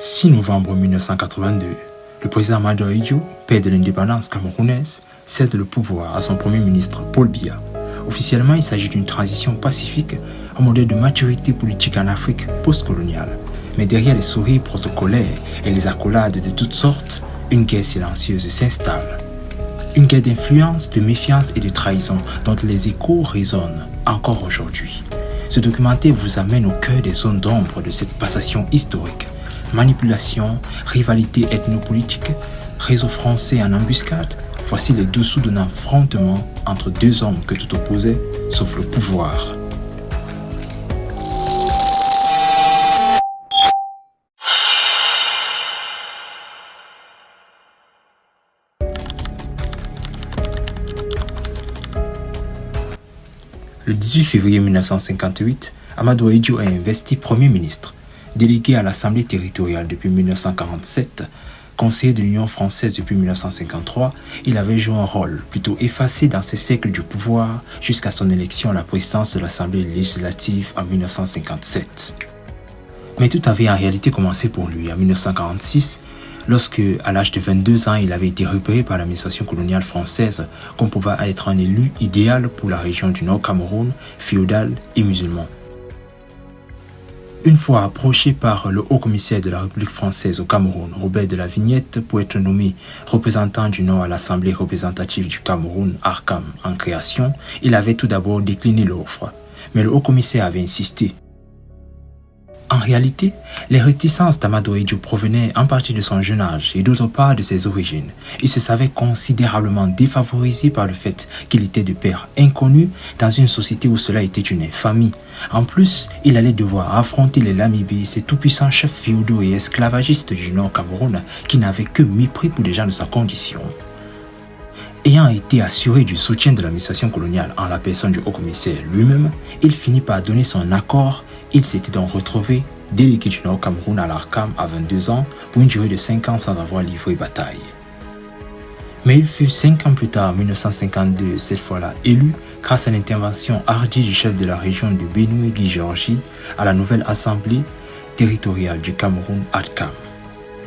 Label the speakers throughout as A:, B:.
A: 6 novembre 1982, le président Amadou Ahidjo, père de l'indépendance camerounaise, cède le pouvoir à son premier ministre Paul Biya. Officiellement, il s'agit d'une transition pacifique, un modèle de maturité politique en Afrique post-coloniale. Mais derrière les sourires protocolaires et les accolades de toutes sortes, une guerre silencieuse s'installe. Une guerre d'influence, de méfiance et de trahison dont les échos résonnent encore aujourd'hui. Ce documentaire vous amène au cœur des zones d'ombre de cette passation historique. Manipulation, rivalité ethnopolitique, réseau français en embuscade, voici les dessous d'un affrontement entre deux hommes que tout opposait, sauf le pouvoir. Le 18 février 1958, Amadou Ahidjo est investi Premier ministre. Délégué à l'Assemblée territoriale depuis 1947, conseiller de l'Union française depuis 1953, il avait joué un rôle plutôt effacé dans ses siècles du pouvoir jusqu'à son élection à la présidence de l'Assemblée législative en 1957. Mais tout avait en réalité commencé pour lui en 1946, lorsque, à l'âge de 22 ans, il avait été repéré par l'administration coloniale française comme pouvant être un élu idéal pour la région du Nord Cameroun, féodale et musulman. Une fois approché par le haut-commissaire de la République française au Cameroun, Robert de la Vignette, pour être nommé représentant du Nord à l'Assemblée représentative du Cameroun, ARCAM, en création, il avait tout d'abord décliné l'offre. Mais le haut-commissaire avait insisté. En réalité, les réticences d'Amadou Ahidjo provenaient en partie de son jeune âge et d'autre part de ses origines. Il se savait considérablement défavorisé par le fait qu'il était de père inconnu dans une société où cela était une infamie. En plus, il allait devoir affronter les Lamibé, ces tout-puissants chefs féodaux et esclavagistes du Nord Cameroun qui n'avaient que mépris pour les gens de sa condition. Ayant été assuré du soutien de l'administration coloniale en la personne du haut-commissaire lui-même, il finit par donner son accord. Il s'était donc retrouvé délégué du Nord Cameroun à l'ARCAM à 22 ans pour une durée de 5 ans sans avoir livré bataille. Mais il fut 5 ans plus tard, en 1952, cette fois-là élu, grâce à l'intervention hardie du chef de la région de Benue Guy Georgie à la nouvelle assemblée territoriale du Cameroun, ARCAM.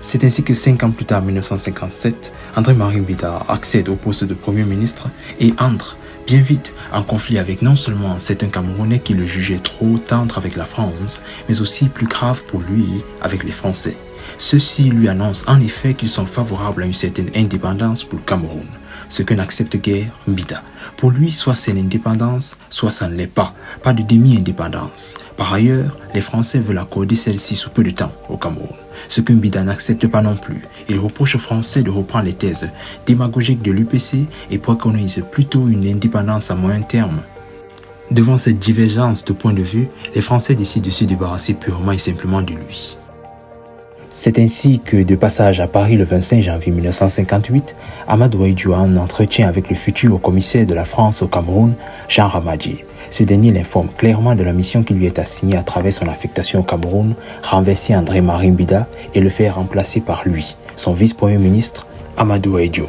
A: C'est ainsi que 5 ans plus tard, en 1957, André-Marie Mbida accède au poste de Premier ministre et entre bien vite en conflit avec non seulement certains Camerounais qui le jugeaient trop tendre avec la France, mais aussi plus grave pour lui avec les Français. Ceux-ci lui annoncent en effet qu'ils sont favorables à une certaine indépendance pour le Cameroun, ce que n'accepte guère Mbida. Pour lui, soit c'est l'indépendance, soit ça ne l'est pas de demi-indépendance. Par ailleurs, les Français veulent accorder celle-ci sous peu de temps au Cameroun, ce que Mbida n'accepte pas non plus. Il reproche aux Français de reprendre les thèses démagogiques de l'UPC et préconise plutôt une indépendance à moyen terme. Devant cette divergence de point de vue, les Français décident de se débarrasser purement et simplement de lui. C'est ainsi que, de passage à Paris le 25 janvier 1958, Amadou Ahidjo a un entretien avec le futur commissaire de la France au Cameroun, Jean Ramadier. Ce dernier l'informe clairement de la mission qui lui est assignée à travers son affectation au Cameroun, renverser André-Marie Mbida et le faire remplacer par lui, son vice-premier ministre, Amadou Ahidjo.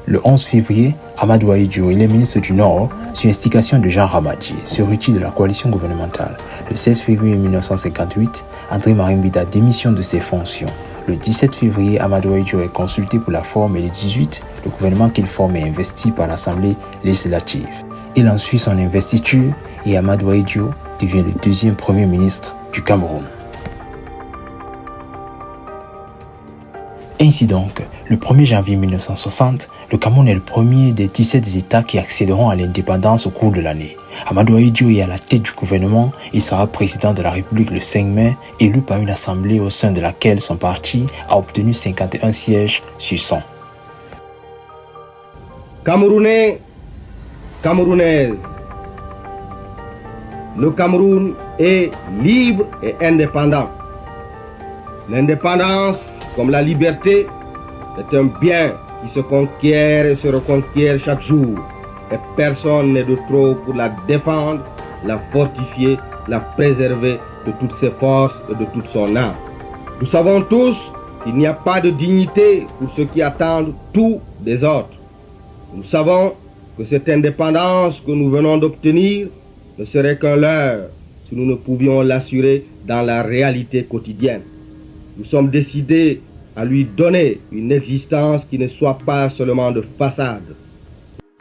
A: Le 11 février, Amadou Ahidjo et les ministres du Nord, sur instigation de Jean Ramadier, se retirent de la coalition gouvernementale. Le 16 février 1958, André-Marie Mbida démissionne de ses fonctions. Le 17 février, Amadou Ahidjo est consulté pour la forme et le 18, le gouvernement qu'il forme est investi par l'Assemblée législative. Il en suit son investiture et Amadou Ahidjo devient le deuxième Premier ministre du Cameroun. Ainsi donc, le 1er janvier 1960, le Cameroun est le premier des 17 États qui accéderont à l'indépendance au cours de l'année. Amadou Ahidjo est à la tête du gouvernement et sera président de la République le 5 mai, élu par une assemblée au sein de laquelle son parti a obtenu 51 sièges sur 100.
B: Camerounais, Camerounaises, le Cameroun est libre et indépendant. L'indépendance, comme la liberté, est un bien qui se conquiert et se reconquiert chaque jour. Et personne n'est de trop pour la défendre, la fortifier, la préserver de toutes ses forces et de toute son âme. Nous savons tous qu'il n'y a pas de dignité pour ceux qui attendent tout des autres. Nous savons que cette indépendance que nous venons d'obtenir ne serait qu'un leurre si nous ne pouvions l'assurer dans la réalité quotidienne. nous sommes décidés à lui donner une existence qui ne soit pas seulement de façade.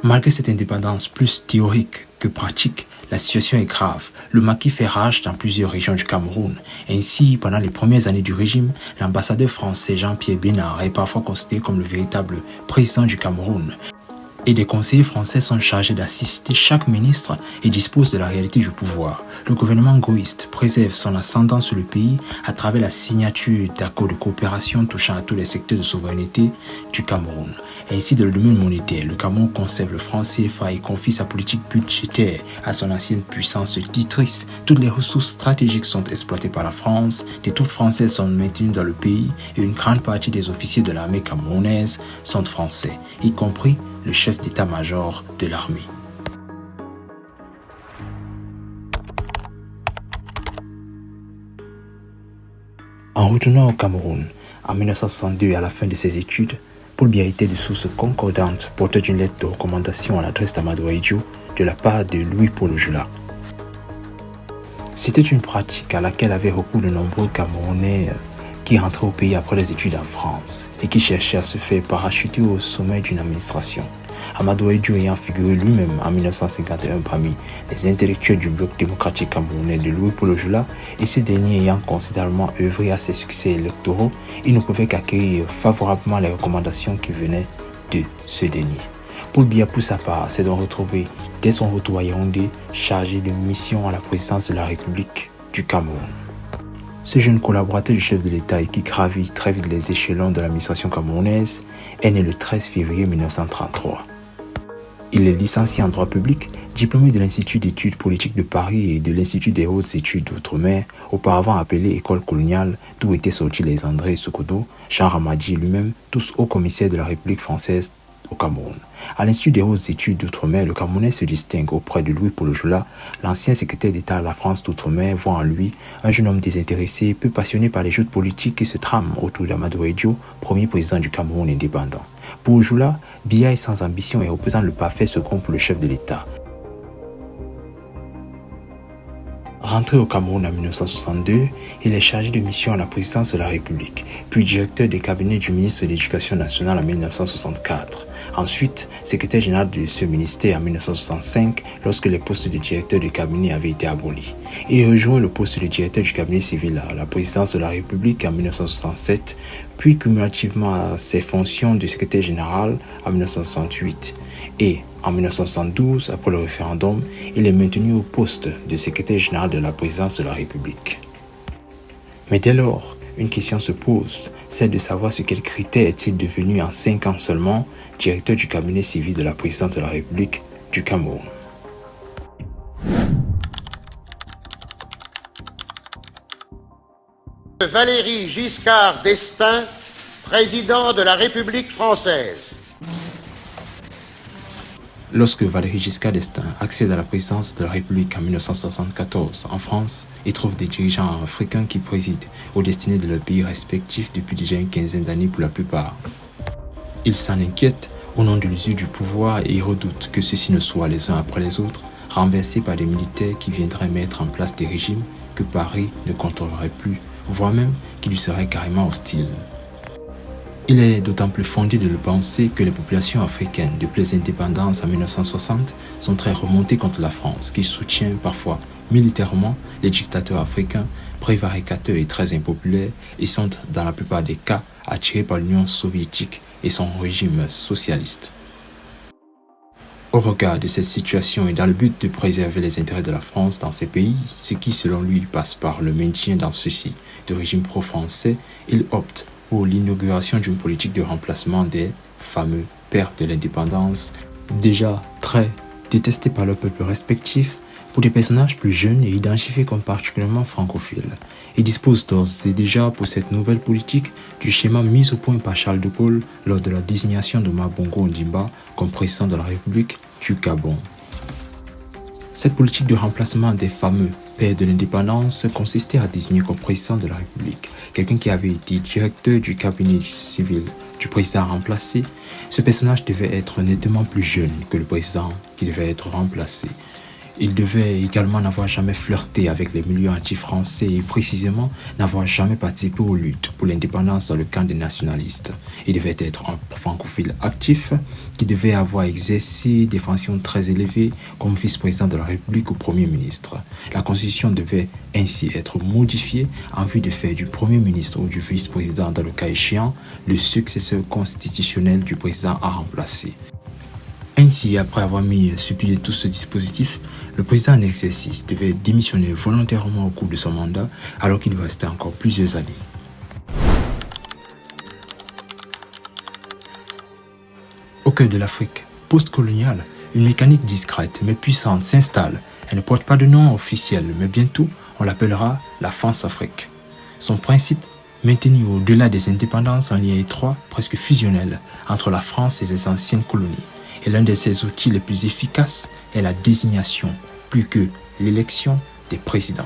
A: Malgré cette indépendance plus théorique que pratique, la situation est grave. Le maquis fait rage dans plusieurs régions du Cameroun. Ainsi, pendant les premières années du régime, l'ambassadeur français Jean-Pierre Bénard est parfois considéré comme le véritable président du Cameroun. Et des conseillers français sont chargés d'assister chaque ministre et disposent de la réalité du pouvoir. Le gouvernement gaulliste préserve son ascendant sur le pays à travers la signature d'accords de coopération touchant à tous les secteurs de souveraineté du Cameroun. Ainsi, dans le domaine monétaire, le Cameroun conserve le franc CFA et confie sa politique budgétaire à son ancienne puissance titriste. Toutes les ressources stratégiques sont exploitées par la France, des troupes françaises sont maintenues dans le pays et une grande partie des officiers de l'armée camerounaise sont français, y compris le chef d'état-major de l'armée. En retournant au Cameroun, en 1962, à la fin de ses études, Paul Biya était de sources concordantes, porteur d'une lettre de recommandation à l'adresse d'Amadou Ahidjo de la part de Louis-Paul Ojula. C'était une pratique à laquelle avaient recours de nombreux Camerounais qui rentraient au pays après les études en France et qui cherchaient à se faire parachuter au sommet d'une administration. Amadou Ahidjo ayant figuré lui-même en 1951 parmi les intellectuels du bloc démocratique camerounais de Louis-Paul Ojula et ce dernier ayant considérablement œuvré à ses succès électoraux, il ne pouvait qu'accueillir favorablement les recommandations qui venaient de ce dernier. Paul Biya, pour sa part, s'est donc retrouvé dès son retour à Yaoundé chargé de mission à la présidence de la République du Cameroun. Ce jeune collaborateur du chef de l'État et qui gravit très vite les échelons de l'administration camerounaise est né le 13 février 1933. Il est licencié en droit public, diplômé de l'Institut d'études politiques de Paris et de l'Institut des hautes études d'outre-mer, auparavant appelé École coloniale, d'où étaient sortis les André Sokoto, Jean Ramadi lui-même, tous hauts commissaires de la République française au Cameroun. À l'Institut des hautes études d'outre-mer, le Camerounais se distingue auprès de Louis-Paul Ojula, l'ancien secrétaire d'État à la France d'outre-mer, voit en lui un jeune homme désintéressé, peu passionné par les joutes politiques qui se trament autour d'Amadou Ahidjo, premier président du Cameroun indépendant. Pour Ojula, Biya est sans ambition et représente le parfait second pour le chef de l'État. Rentré au Cameroun en 1962, il est chargé de mission à la présidence de la République, puis directeur des cabinets du ministre de l'Éducation nationale en 1964. Ensuite, secrétaire général de ce ministère en 1965, lorsque les postes de directeur de cabinet avaient été abolis. Il rejoint le poste de directeur du cabinet civil à la présidence de la République en 1967, puis cumulativement à ses fonctions de secrétaire général en 1968. Et en 1972, après le référendum, il est maintenu au poste de secrétaire général de la présidence de la République. Mais dès lors, une question se pose, celle de savoir sur quels critères est-il devenu en 5 ans seulement directeur du cabinet civil de la présidence de la République du Cameroun.
C: Valéry Giscard d'Estaing, président de la République française.
A: Lorsque Valéry Giscard d'Estaing accède à la présidence de la République en 1974 en France, il trouve des dirigeants africains qui président aux destinées de leurs pays respectifs depuis déjà une quinzaine d'années pour la plupart. Il s'en inquiète au nom de l'usure du pouvoir et il redoute que ceux-ci ne soient les uns après les autres renversés par des militaires qui viendraient mettre en place des régimes que Paris ne contrôlerait plus, voire même qui lui seraient carrément hostiles. Il est d'autant plus fondé de le penser que les populations africaines, depuis les indépendances en 1960, sont très remontées contre la France, qui soutient parfois militairement les dictateurs africains, prévaricateurs et très impopulaires, et sont dans la plupart des cas attirés par l'Union soviétique et son régime socialiste. Au regard de cette situation et dans le but de préserver les intérêts de la France dans ces pays, ce qui selon lui passe par le maintien dans ceux-ci de régimes pro-français, il opte pour l'inauguration d'une politique de remplacement des fameux pères de l'indépendance, déjà très détestés par leur peuple respectif, pour des personnages plus jeunes et identifiés comme particulièrement francophiles. Il dispose d'ores et déjà pour cette nouvelle politique du schéma mis au point par Charles de Gaulle lors de la désignation d'Omar Bongo Ondimba comme président de la République du Gabon. Cette politique de remplacement des fameux père de l'indépendance consistait à désigner comme président de la République quelqu'un qui avait été directeur du cabinet civil du président remplacé. Ce personnage devait être nettement plus jeune que le président qui devait être remplacé. Il devait également n'avoir jamais flirté avec les milieux anti-français et précisément n'avoir jamais participé aux luttes pour l'indépendance dans le camp des nationalistes. Il devait être un francophile actif qui devait avoir exercé des fonctions très élevées comme vice-président de la République ou Premier ministre. La Constitution devait ainsi être modifiée en vue de faire du Premier ministre ou du vice-président, dans le cas échéant, le successeur constitutionnel du président à remplacer. Ainsi, après avoir mis sur pied tout ce dispositif, le président en exercice devait démissionner volontairement au cours de son mandat alors qu'il lui restait encore plusieurs années. Au cœur de l'Afrique post-coloniale, une mécanique discrète mais puissante s'installe. Elle ne porte pas de nom officiel, mais bientôt on l'appellera la France-Afrique. Son principe, maintenir au-delà des indépendances un lien étroit, presque fusionnel, entre la France et ses anciennes colonies. Et l'un de ses outils les plus efficaces est la désignation, plus que l'élection des présidents.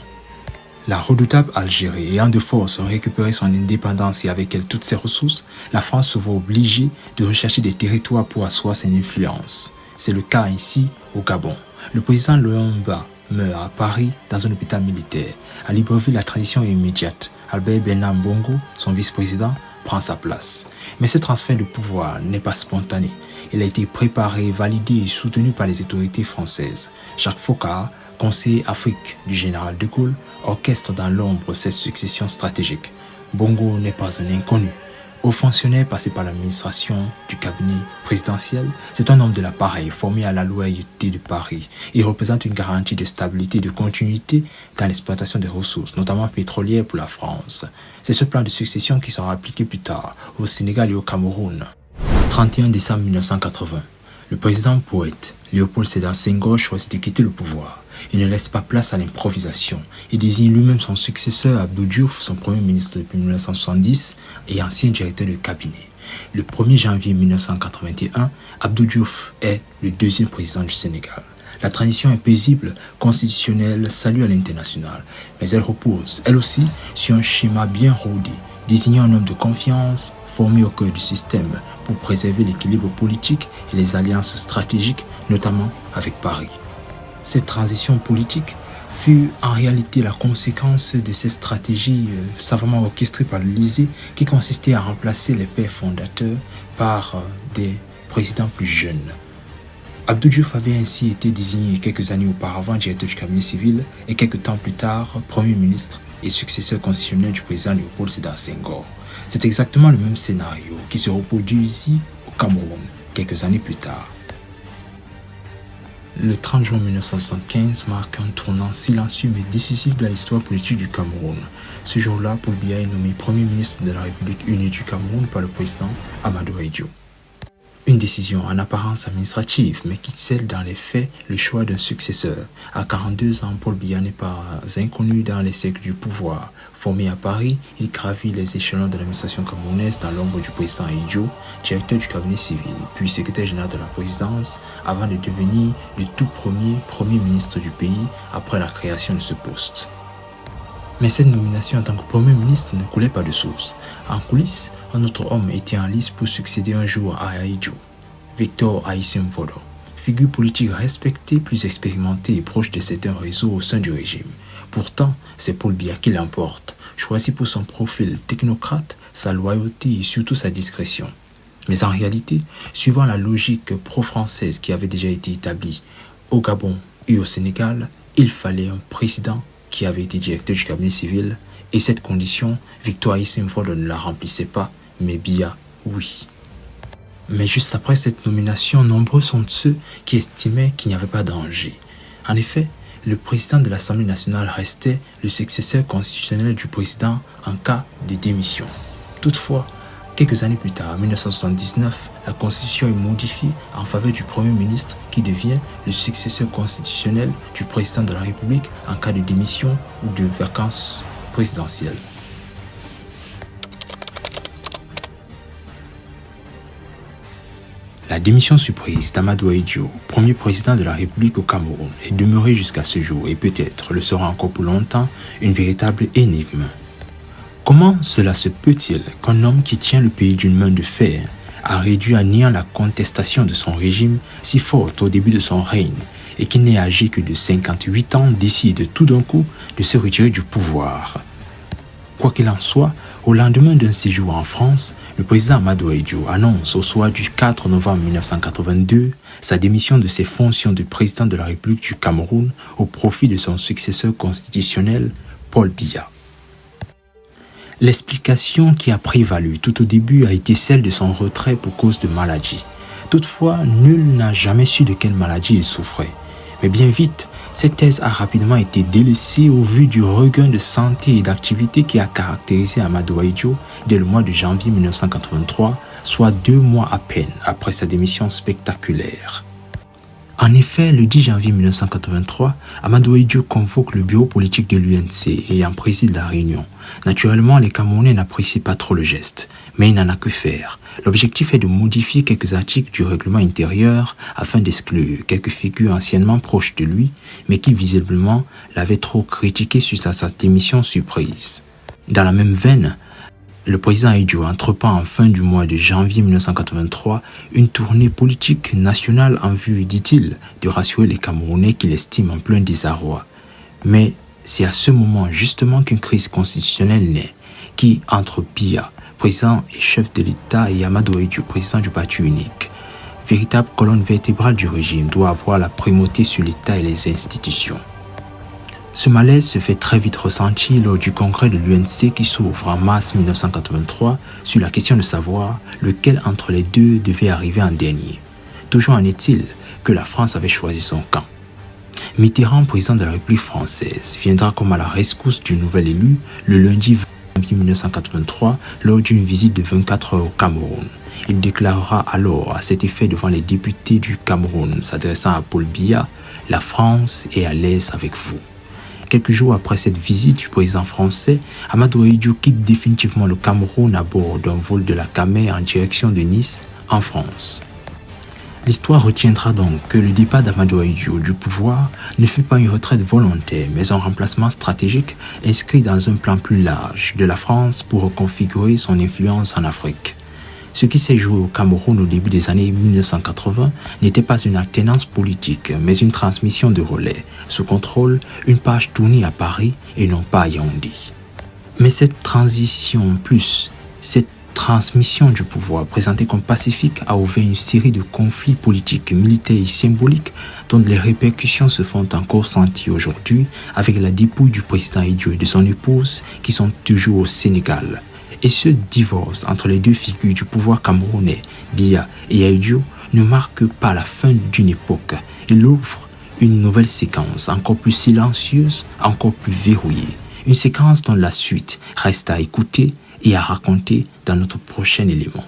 A: La redoutable Algérie ayant de force récupéré son indépendance et avec elle toutes ses ressources, la France se voit obligée de rechercher des territoires pour asseoir son influence. C'est le cas ici au Gabon. Le président Léon Mba meurt à Paris dans un hôpital militaire. À Libreville, la transition est immédiate. Albert Bernard Bongo, son vice-président, prend sa place. Mais ce transfert de pouvoir n'est pas spontané. Il a été préparé, validé et soutenu par les autorités françaises. Jacques Foccart, conseiller Afrique du général de Gaulle, orchestre dans l'ombre cette succession stratégique. Bongo n'est pas un inconnu. Haut fonctionnaire passé par l'administration du cabinet présidentiel, c'est un homme de l'appareil formé à la loyauté de Paris. Il représente une garantie de stabilité et de continuité dans l'exploitation des ressources, notamment pétrolières pour la France. C'est ce plan de succession qui sera appliqué plus tard au Sénégal et au Cameroun. 31 décembre 1980, le président poète Léopold Sédar Senghor choisit de quitter le pouvoir. Il ne laisse pas place à l'improvisation. Il désigne lui-même son successeur Abdou Diouf, son premier ministre depuis 1970 et ancien directeur de cabinet. Le 1er janvier 1981, Abdou Diouf est le deuxième président du Sénégal. La transition est paisible, constitutionnelle, salue à l'international, mais elle repose, elle aussi, sur un schéma bien rodé, désignant un homme de confiance, formé au cœur du système pour préserver l'équilibre politique et les alliances stratégiques, notamment avec Paris. Cette transition politique fut en réalité la conséquence de cette stratégie savamment orchestrée par l'Élysée qui consistait à remplacer les pères fondateurs par des présidents plus jeunes. Abdou Diouf avait ainsi été désigné quelques années auparavant directeur du cabinet civil et quelques temps plus tard Premier ministre et successeur constitutionnel du président Léopold Sédar Senghor. C'est exactement le même scénario qui se reproduisit au Cameroun quelques années plus tard. Le 30 juin 1975 marque un tournant silencieux mais décisif dans l'histoire politique du Cameroun. Ce jour-là, Paul Biya est nommé Premier ministre de la République unie du Cameroun par le président Amadou Ahidjo. Une décision en apparence administrative, mais qui scelle dans les faits le choix d'un successeur. À 42 ans, Paul Biya n'est pas inconnu dans les cercles du pouvoir. Formé à Paris, il gravit les échelons de l'administration camerounaise dans l'ombre du président Ahidjo, directeur du cabinet civil, puis secrétaire général de la présidence, avant de devenir le tout premier ministre du pays après la création de ce poste. Mais cette nomination en tant que Premier ministre ne coulait pas de source. En coulisses, un autre homme était en lice pour succéder un jour à Ahidjo, Victor Aïssim-Fodo, figure politique respectée, plus expérimentée et proche de certains réseaux au sein du régime. Pourtant, c'est Paul Biya qui l'emporte, choisi pour son profil technocrate, sa loyauté et surtout sa discrétion. Mais en réalité, suivant la logique pro-française qui avait déjà été établie au Gabon et au Sénégal, il fallait un président qui avait été directeur du cabinet civil, et cette condition, Victor Aïssim-Fodo ne la remplissait pas, mais Biya, oui. Mais juste après cette nomination, nombreux sont ceux qui estimaient qu'il n'y avait pas de danger. En effet, le président de l'Assemblée nationale restait le successeur constitutionnel du président en cas de démission. Toutefois, quelques années plus tard, en 1979, la Constitution est modifiée en faveur du Premier ministre qui devient le successeur constitutionnel du président de la République en cas de démission ou de vacances présidentielles. La démission surprise d'Amadou Ahidjo, premier président de la République au Cameroun, est demeurée jusqu'à ce jour et peut-être le sera encore pour longtemps une véritable énigme. Comment cela se peut-il qu'un homme qui tient le pays d'une main de fer a réduit à néant la contestation de son régime si forte au début de son règne et qui n'est âgé que de 58 ans décide tout d'un coup de se retirer du pouvoir. Quoi qu'il en soit, au lendemain d'un séjour en France, le président Amadou Ahidjo annonce au soir du 4 novembre 1982 sa démission de ses fonctions de président de la République du Cameroun au profit de son successeur constitutionnel, Paul Biya. L'explication qui a prévalu tout au début a été celle de son retrait pour cause de maladie. Toutefois, nul n'a jamais su de quelle maladie il souffrait. Mais bien vite, cette thèse a rapidement été délaissée au vu du regain de santé et d'activité qui a caractérisé Amadou Ahidjo dès le mois de janvier 1983, soit 2 mois à peine après sa démission spectaculaire. En effet, le 10 janvier 1983, Amadou Ahidjo convoque le bureau politique de l'UNC et en préside la réunion. Naturellement, les Camerounais n'apprécient pas trop le geste, mais il n'en a que faire. L'objectif est de modifier quelques articles du règlement intérieur afin d'exclure quelques figures anciennement proches de lui, mais qui visiblement l'avaient trop critiqué suite à sa démission surprise. Dans la même veine, le président Ahidjo entreprend en fin du mois de janvier 1983 une tournée politique nationale en vue, dit-il, de rassurer les Camerounais qu'il estime en plein désarroi. Mais c'est à ce moment justement qu'une crise constitutionnelle naît, qui, entre Biya, président et chef de l'État, et Amadou Ahidjo, président du parti unique, véritable colonne vertébrale du régime, doit avoir la primauté sur l'État et les institutions. Ce malaise se fait très vite ressentir lors du congrès de l'UNC qui s'ouvre en mars 1983 sur la question de savoir lequel entre les deux devait arriver en dernier. Toujours en est-il que la France avait choisi son camp. Mitterrand, président de la République française, viendra comme à la rescousse du nouvel élu le lundi 20 janvier 1983 lors d'une visite de 24 heures au Cameroun. Il déclarera alors à cet effet devant les députés du Cameroun, s'adressant à Paul Biya, « La France est à l'aise avec vous ». Quelques jours après cette visite du président français, Amadou Ahidjo quitte définitivement le Cameroun à bord d'un vol de la CAMER en direction de Nice, en France. L'histoire retiendra donc que le départ d'Amadou Ahidjo du pouvoir ne fut pas une retraite volontaire, mais un remplacement stratégique inscrit dans un plan plus large de la France pour reconfigurer son influence en Afrique. Ce qui s'est joué au Cameroun au début des années 1980 n'était pas une alternance politique, mais une transmission de relais, sous contrôle, une page tournée à Paris et non pas à Yaoundé. Mais cette transition plus cette transmission du pouvoir présentée comme pacifique a ouvert une série de conflits politiques, militaires et symboliques dont les répercussions se font encore sentir aujourd'hui avec la dépouille du président Ahidjo et de son épouse qui sont toujours au Sénégal. Et ce divorce entre les deux figures du pouvoir camerounais, Biya et Ahidjo, ne marque pas la fin d'une époque. Il ouvre une nouvelle séquence, encore plus silencieuse, encore plus verrouillée. Une séquence dont la suite reste à écouter et à raconter dans notre prochain élément.